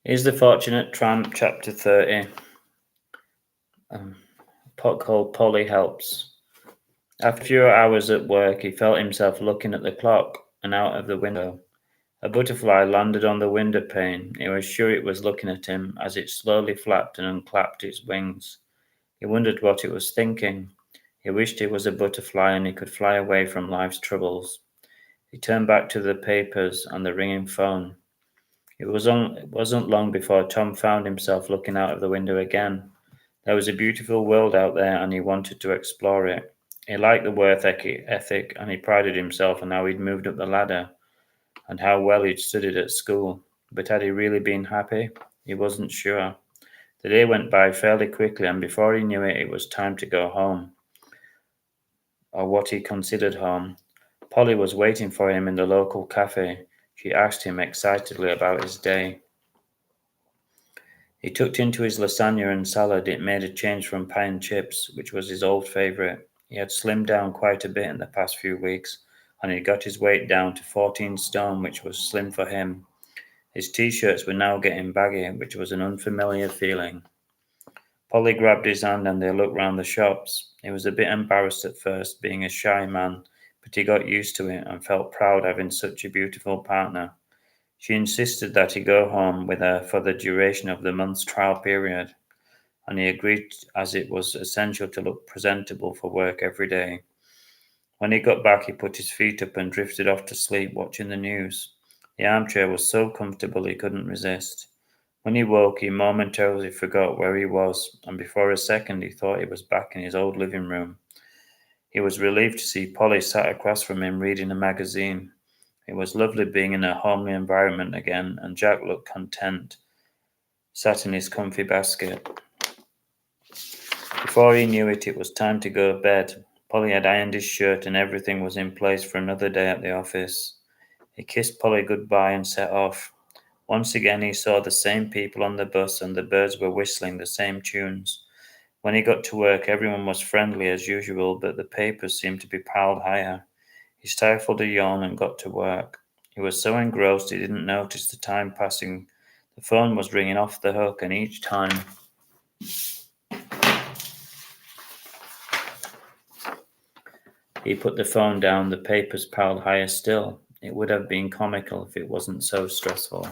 Here's the Fortunate Tramp, Chapter 30. Pot called Polly Helps. After a few hours at work, he felt himself looking at the clock and out of the window. A butterfly landed on the window pane. He was sure it was looking at him as it slowly flapped and unclapped its wings. He wondered what it was thinking. He wished he was a butterfly and he could fly away from life's troubles. He turned back to the papers and the ringing phone. It wasn't long before Tom found himself looking out of the window again. There was a beautiful world out there and he wanted to explore it. He liked the work ethic and he prided himself on how he'd moved up the ladder and how well he'd studied at school. But had he really been happy? He wasn't sure. The day went by fairly quickly, and before he knew it, it was time to go home, or what he considered home. Polly was waiting for him in the local cafe. She asked him excitedly about his day. He tucked into his lasagna and salad. It made a change from pie and chips, which was his old favourite. He had slimmed down quite a bit in the past few weeks, and he got his weight down to 14 stone, which was slim for him. His t-shirts were now getting baggy, which was an unfamiliar feeling. Polly grabbed his hand and they looked round the shops. He was a bit embarrassed at first, being a shy man, but he got used to it and felt proud having such a beautiful partner. She insisted that he go home with her for the duration of the month's trial period, and he agreed as it was essential to look presentable for work every day. When he got back, he put his feet up and drifted off to sleep watching the news. The armchair was so comfortable he couldn't resist. When he woke, he momentarily forgot where he was, and before a second he thought he was back in his old living room. He was relieved to see Polly sat across from him reading a magazine. It was lovely being in a homely environment again, and Jack looked content, sat in his comfy basket. Before he knew it, it was time to go to bed. Polly had ironed his shirt and everything was in place for another day at the office. He kissed Polly goodbye and set off. Once again he saw the same people on the bus and the birds were whistling the same tunes. When he got to work, everyone was friendly as usual, but the papers seemed to be piled higher. He stifled a yawn and got to work. He was so engrossed he didn't notice the time passing. The phone was ringing off the hook, and each time he put the phone down, the papers piled higher still. It would have been comical if it wasn't so stressful.